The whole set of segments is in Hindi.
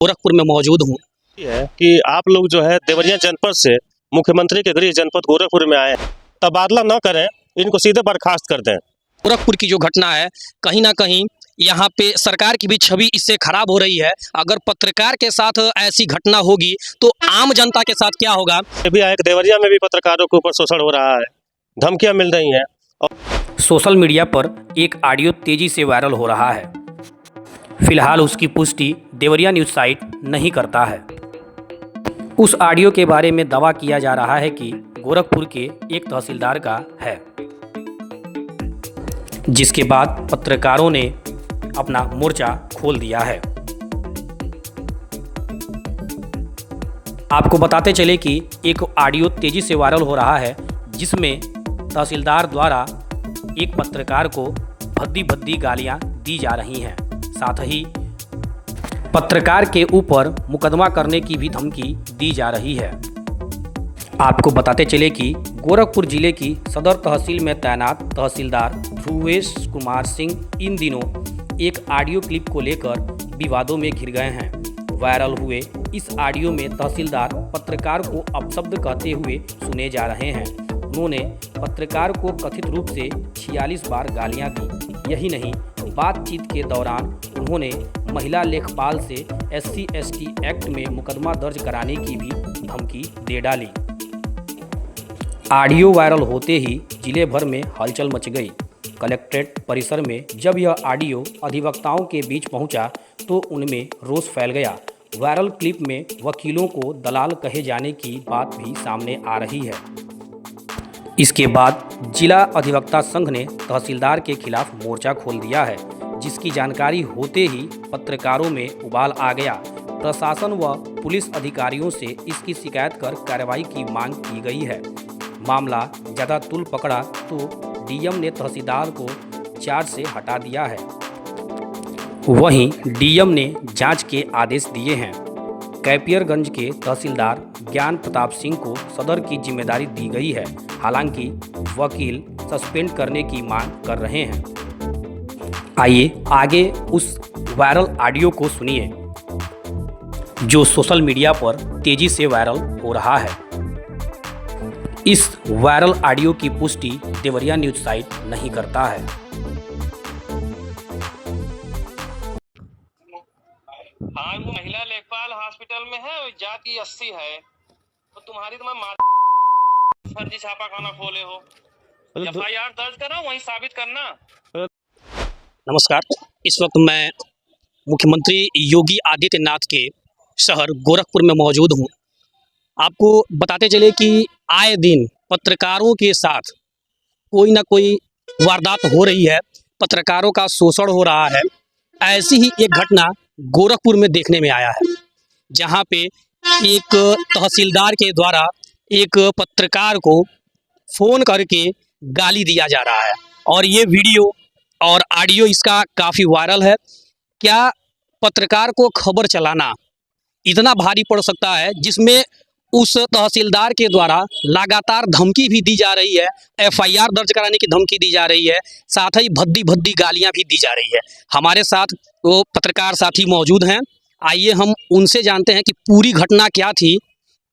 गोरखपुर में मौजूद हूँ। है कि आप लोग जो है देवरिया जनपद से मुख्यमंत्री के गृह जनपद गोरखपुर में आए, तबादला न करें, इनको सीधे बर्खास्त कर दें। गोरखपुर की जो घटना है, कहीं ना कहीं यहाँ पे सरकार की भी छवि इससे खराब हो रही है। अगर पत्रकार के साथ ऐसी घटना होगी तो आम जनता के साथ क्या होगा। ये भी एक देवरिया में भी पत्रकारों के ऊपर शोषण हो रहा है, धमकियां मिल रही हैं। सोशल मीडिया पर एक ऑडियो तेजी से वायरल हो रहा है। फिलहाल उसकी पुष्टि देवरिया न्यूज़ साइट नहीं करता है। उस ऑडियो के बारे में दावा किया जा रहा है कि गोरखपुर के एक तहसीलदार का है, जिसके बाद पत्रकारों ने अपना मोर्चा खोल दिया है। आपको बताते चले कि एक ऑडियो तेजी से वायरल हो रहा है, जिसमें तहसीलदार द्वारा एक पत्रकार को भद्दी भद्दी गालियां दी जा रही हैं। साथ ही पत्रकार के ऊपर मुकदमा करने की भी धमकी दी जा रही है। आपको बताते चले कि गोरखपुर जिले की सदर तहसील में तैनात तहसीलदार ध्रुवेश कुमार सिंह इन दिनों एक ऑडियो क्लिप को लेकर विवादों में घिर गए हैं। वायरल हुए इस ऑडियो में तहसीलदार पत्रकार को अपशब्द कहते हुए सुने जा रहे हैं। उन्होंने पत्रकार को कथित रूप से 46 बार गालियां दी। यही नहीं, बातचीत के दौरान उन्होंने महिला लेखपाल से SC/ST एक्ट में मुकदमा दर्ज कराने की भी धमकी दे डाली। ऑडियो वायरल होते ही जिले भर में हलचल मच गई। कलेक्ट्रेट परिसर में जब यह ऑडियो अधिवक्ताओं के बीच पहुंचा तो उनमें रोष फैल गया। वायरल क्लिप में वकीलों को दलाल कहे जाने की बात भी सामने आ रही है। इसके बाद जिला अधिवक्ता संघ ने तहसीलदार के खिलाफ मोर्चा खोल दिया है, जिसकी जानकारी होते ही पत्रकारों में उबाल आ गया। प्रशासन व पुलिस अधिकारियों से इसकी शिकायत कर कार्रवाई की मांग की गई है। मामला ज़्यादा तूल पकड़ा तो DM ने तहसीलदार को चार्ज से हटा दिया है। वहीं DM ने जांच के आदेश दिए हैं। कैपियरगंज के तहसीलदार ज्ञान प्रताप सिंह को सदर की जिम्मेदारी दी गई है। हालांकि वकील सस्पेंड करने की मांग कर रहे हैं। आइए आगे उस वायरल ऑडियो को सुनिए, जो सोशल मीडिया पर तेजी से वायरल हो रहा है। इस वायरल ऑडियो की पुष्टि देवरिया न्यूज़ साइट नहीं करता है। हाँ, वो महिला लेखपाल हॉस्पिटल में है, जाति 80 है, तो तुम्हारी तो मैं फर्जी छापा खाना खोले हो। FIR दर्ज करो, वहीं साबित करना। नमस्कार, इस वक्त मैं मुख्यमंत्री योगी आदित्यनाथ के शहर गोरखपुर में मौजूद हूँ। आपको बताते चले कि आए दिन पत्रकारों के साथ कोई ना कोई वारदात हो रही है, पत्रकारों का शोषण हो रहा है। ऐसी ही एक घटना गोरखपुर में देखने में आया है, जहां पे एक तहसीलदार के द्वारा एक पत्रकार को फ़ोन करके गाली दिया जा रहा है और ये वीडियो और ऑडियो इसका काफ़ी वायरल है। क्या पत्रकार को खबर चलाना इतना भारी पड़ सकता है, जिसमें उस तहसीलदार के द्वारा लगातार धमकी भी दी जा रही है, FIR दर्ज कराने की धमकी दी जा रही है, साथ ही भद्दी भद्दी गालियां भी दी जा रही है। हमारे साथ वो पत्रकार साथी मौजूद हैं। आइए हम उनसे जानते हैं कि पूरी घटना क्या थी,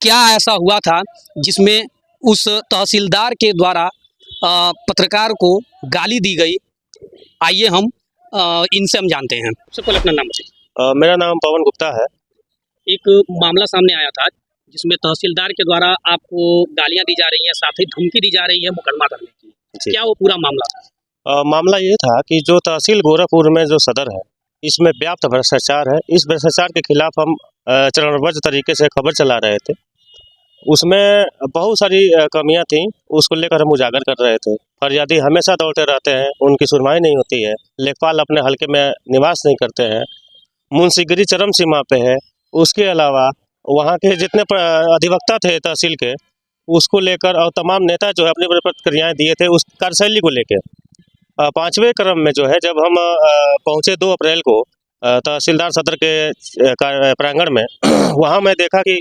क्या ऐसा हुआ था जिसमें उस तहसीलदार के द्वारा पत्रकार को गाली दी गई। आइए हम इनसे हम जानते हैं। सबसे पहले अपना नाम बताइए। मेरा नाम पवन गुप्ता है। एक मामला सामने आया था जिसमें तहसीलदार के द्वारा आपको गालियां दी जा रही हैं, साथ ही धमकी दी जा रही है मुकदमा करने की। क्या वो पूरा मामला था? मामला ये था कि जो तहसील गोरखपुर में जो सदर है, इसमें व्याप्त भ्रष्टाचार है। इस भ्रष्टाचार के खिलाफ हम चरणबद्ध तरीके से खबर चला रहे थे। उसमें बहुत सारी कमियां थीं, उसको लेकर हम उजागर कर रहे थे। फरियादी हमेशा दौड़ते रहते हैं, उनकी सुनवाई नहीं होती है। लेखपाल अपने हलके में निवास नहीं करते हैं। मुंशीगिरी चरम सीमा पे है। उसके अलावा वहाँ के जितने अधिवक्ता थे तहसील के, उसको लेकर और तमाम नेता जो है अपनी प्रतिक्रियाएँ दिए थे उस कार्यशैली को लेकर। 5वें क्रम में जो है, जब हम पहुँचे 2 अप्रैल को तहसीलदार सदर के प्रांगण में, वहाँ मैं देखा कि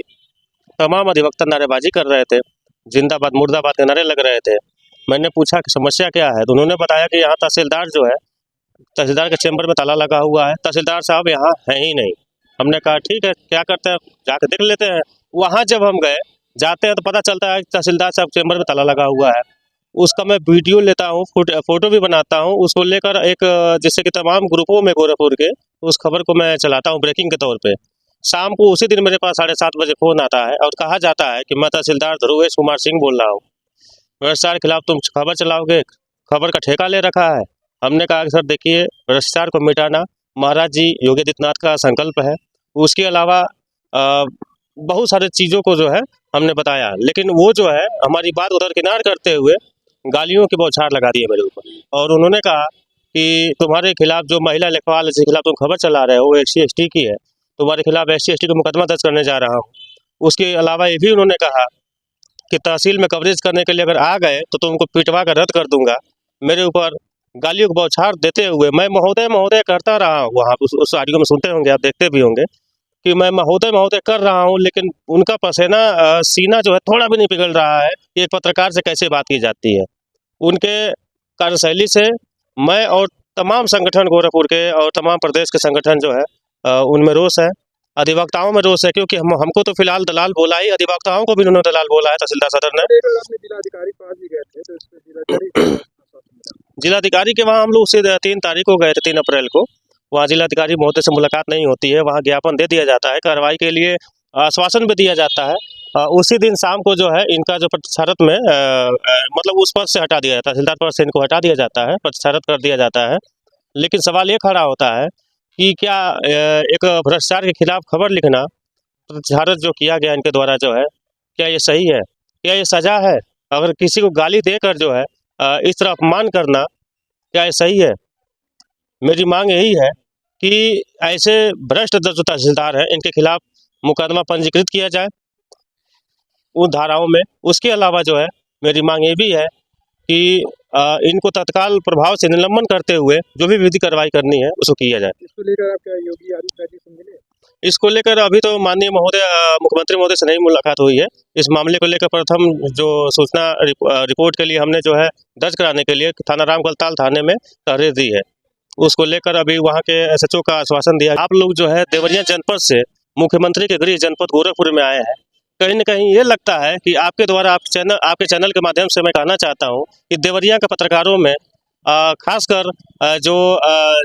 तमाम अधिवक्ता नारेबाजी कर रहे थे, जिंदाबाद मुर्दाबाद के नारे लग रहे थे। मैंने पूछा कि समस्या क्या है, तो उन्होंने बताया कि यहाँ तहसीलदार के चैम्बर में ताला लगा हुआ है, तहसीलदार साहब यहाँ हैं ही नहीं। हमने कहा ठीक है, क्या करते हैं, जाके देख लेते हैं। वहाँ जब हम गए, जाते हैं तो पता चलता है तहसीलदार साहब चैम्बर में ताला लगा हुआ है। उसका मैं वीडियो लेता हूँ, फोटो भी बनाता हूँ, उसको लेकर एक जैसे कि तमाम ग्रुपों में गोरखपुर के उस खबर को मैं चलाता हूँ ब्रेकिंग के तौर पे। शाम को उसी दिन मेरे पास 7:30 बजे फ़ोन आता है और कहा जाता है कि मैं तहसीलदार ध्रुवेश कुमार सिंह बोल रहा हूँ, भ्रष्टाचार के खिलाफ तुम खबर चलाओगे, खबर का ठेका ले रखा है। हमने कहा कि सर देखिए, भ्रष्टाचार को मिटाना महाराज जी योगी आदित्यनाथ का संकल्प है। उसके अलावा बहुत सारी चीज़ों को जो है हमने बताया, लेकिन वो जो है हमारी बात उधर किनार करते हुए गालियों की बौछार लगा दी है मेरे ऊपर। और उन्होंने कहा कि तुम्हारे खिलाफ जो महिला लेखपाल जिसके खिलाफ तुम खबर चला रहे हो वो SC/ST की है, तुम्हारे खिलाफ SC/ST का मुकदमा दर्ज करने जा रहा हूँ। उसके अलावा ये भी उन्होंने कहा कि तहसील में कवरेज करने के लिए अगर आ गए तो तुमको पिटवा कर रद्द कर दूंगा। मेरे ऊपर गालियों को बौछार देते हुए मैं महोदय महोदय करता रहा हूँ। वहाँ उस ऑडियो में सुनते होंगे, आप देखते भी होंगे कि मैं महोदय महोदय कर रहा हूँ, लेकिन उनका पसीना सीना जो है थोड़ा भी नहीं पिघल रहा है। ये पत्रकार से कैसे बात की जाती है। उनके कार्यशैली से मैं और तमाम संगठन गोरखपुर के और तमाम प्रदेश के संगठन जो है उनमें रोष है। अधिवक्ताओं में रोष है, क्योंकि हमको तो फिलहाल दलाल बोला ही, अधिवक्ताओं को भी उन्होंने दलाल बोला है तहसीलदार सदर ने। जिलाधिकारी पास भी गए थे, तो इस पे जिलाधिकारी जिलाधिकारी के वहाँ हम लोग उसे 3 तारीख को गए थे, 3 अप्रैल को। वहाँ जिलाधिकारी महोदय से मुलाकात नहीं होती है, वहाँ ज्ञापन दे दिया जाता है, कार्रवाई के लिए आश्वासन भी दिया जाता है। उसी दिन शाम को जो है इनका जो प्रतिशत में मतलब उस पद से हटा दिया जाता है, तहसीलदार पद से इनको हटा दिया जाता है, प्रतिशत कर दिया जाता है। लेकिन सवाल ये खड़ा होता है कि क्या एक भ्रष्टाचार के खिलाफ खबर लिखना, प्रतिशत जो किया गया इनके द्वारा जो है, क्या ये सही है? क्या ये सज़ा है? अगर किसी को गाली देकर जो है इस तरह अपमान करना, क्या ये सही है? मेरी मांग यही है कि ऐसे भ्रष्ट जो तहसीलदार हैं इनके खिलाफ मुकदमा पंजीकृत किया जाए उन धाराओं में। उसके अलावा जो है मेरी मांग ये भी है कि इनको तत्काल प्रभाव से निलंबन करते हुए जो भी विधि कार्रवाई करनी है उसको किया जाए। इसको लेकर आप क्या योगी आदित्यनाथ जी से मिले? इसको लेकर अभी तो माननीय महोदय मुख्यमंत्री महोदय से नहीं मुलाकात हुई है। इस मामले को लेकर प्रथम जो सूचना रिपोर्ट के लिए हमने जो है दर्ज कराने के लिए थाना रामगलताल थाने में तहरीर दी है। उसको लेकर अभी वहाँ के SHO का आश्वासन दिया। आप लोग जो है देवरिया जनपद से मुख्यमंत्री के गृह जनपद गोरखपुर में आए हैं, कहीं न कहीं ये लगता है कि आपके द्वारा आपके चैनल के माध्यम से मैं कहना चाहता हूँ कि देवरिया के पत्रकारों में खासकर जो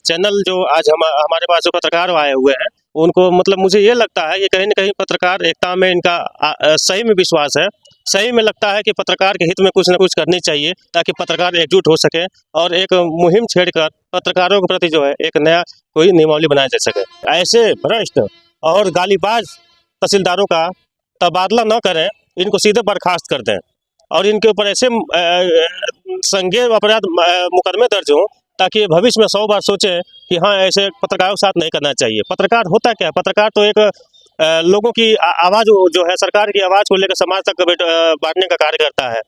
चैनल जो आज हमारे पास जो पत्रकार आए हुए हैं उनको मतलब मुझे ये लगता है कि कहीं न कहीं पत्रकार एकता में इनका सही में विश्वास है। सही में लगता है कि पत्रकार के हित में कुछ न कुछ करनी चाहिए ताकि पत्रकार एकजुट हो सके और एक मुहिम छेड़कर पत्रकारों के प्रति जो है एक नया कोई नियमावली बनाया जा सके। ऐसे भ्रष्ट और गालीबाज तहसीलदारों का तबादला न करें, इनको सीधे बर्खास्त कर दें और इनके ऊपर ऐसे संज्ञेय अपराध मुकदमे दर्ज हों ताकि भविष्य में 100 बार सोचें कि हाँ ऐसे पत्रकारों के साथ नहीं करना चाहिए। पत्रकार होता क्या है? पत्रकार तो एक लोगों की आवाज़ जो है सरकार की आवाज़ को लेकर समाज तक बांटने का कार्य करता है।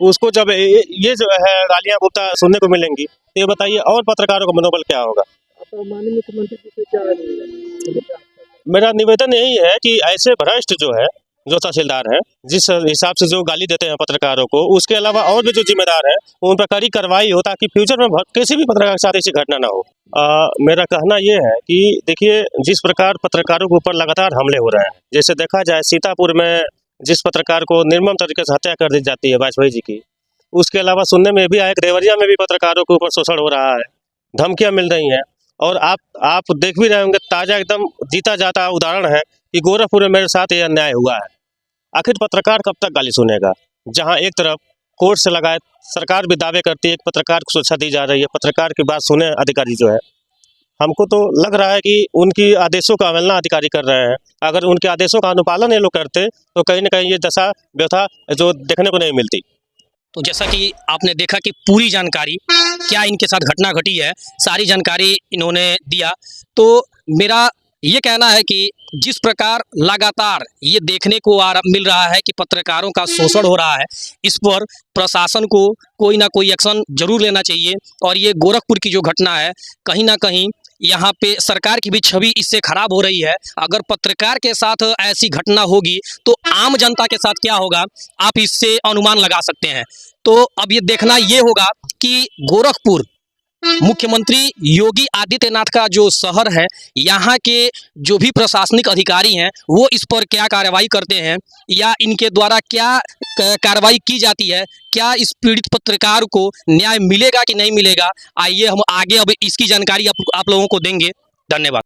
उसको जब ये जो है गालियाँ गुप्ता सुनने को मिलेंगी तो ये बताइए और पत्रकारों का मनोबल क्या होगा? आप माननीय मुख्यमंत्री जी से क्या निवेदन? मेरा निवेदन यही है कि ऐसे भ्रष्ट जो है जो तहसीलदार हैं, जिस हिसाब से जो गाली देते हैं पत्रकारों को, उसके अलावा और भी जो जिम्मेदार हैं उन पर कड़ी कार्रवाई हो ताकि फ्यूचर में किसी भी पत्रकार के साथ ऐसी घटना ना हो। मेरा कहना ये है कि देखिए, जिस प्रकार पत्रकारों के ऊपर लगातार हमले हो रहे हैं, जैसे देखा जाए सीतापुर में जिस पत्रकार को निर्मम तरीके से हत्या कर दी जाती है वाजपेयी जी की, उसके अलावा सुनने में भी आया कि देवरिया में भी पत्रकारों के ऊपर शोषण हो रहा है, धमकियाँ मिल रही हैं। और आप देख भी रहे होंगे, ताज़ा एकदम जीता जाता उदाहरण है कि गोरखपुर में मेरे साथ ये अन्याय हुआ है। आखिर पत्रकार कब तक गाली सुनेगा? जहां एक तरफ कोर्ट से लगाए सरकार भी दावे करती है कि पत्रकार को सुरक्षा दी जा रही है, पत्रकार की बात सुने अधिकारी जो है। हमको तो लग रहा है कि उनकी आदेशों का अवहेलना अधिकारी कर रहे हैं। अगर उनके आदेशों का अनुपालन ये लोग करते तो कहीं न कहीं ये दशा व्यथा जो देखने को नहीं मिलती। तो जैसा कि आपने देखा कि पूरी जानकारी क्या इनके साथ घटना घटी है, सारी जानकारी इन्होंने दिया। तो मेरा ये कहना है कि जिस प्रकार लगातार ये देखने को मिल रहा है कि पत्रकारों का शोषण हो रहा है, इस पर प्रशासन को कोई ना कोई एक्शन जरूर लेना चाहिए। और ये गोरखपुर की जो घटना है, कहीं ना कहीं यहाँ पे सरकार की भी छवि इससे खराब हो रही है। अगर पत्रकार के साथ ऐसी घटना होगी तो आम जनता के साथ क्या होगा, आप इससे अनुमान लगा सकते हैं। तो अब ये देखना ये होगा कि गोरखपुर मुख्यमंत्री योगी आदित्यनाथ का जो शहर है, यहाँ के जो भी प्रशासनिक अधिकारी हैं वो इस पर क्या कार्रवाई करते हैं या इनके द्वारा क्या कार्रवाई की जाती है, क्या इस पीड़ित पत्रकार को न्याय मिलेगा कि नहीं मिलेगा, आइए हम आगे अब इसकी जानकारी आप लोगों को देंगे। धन्यवाद।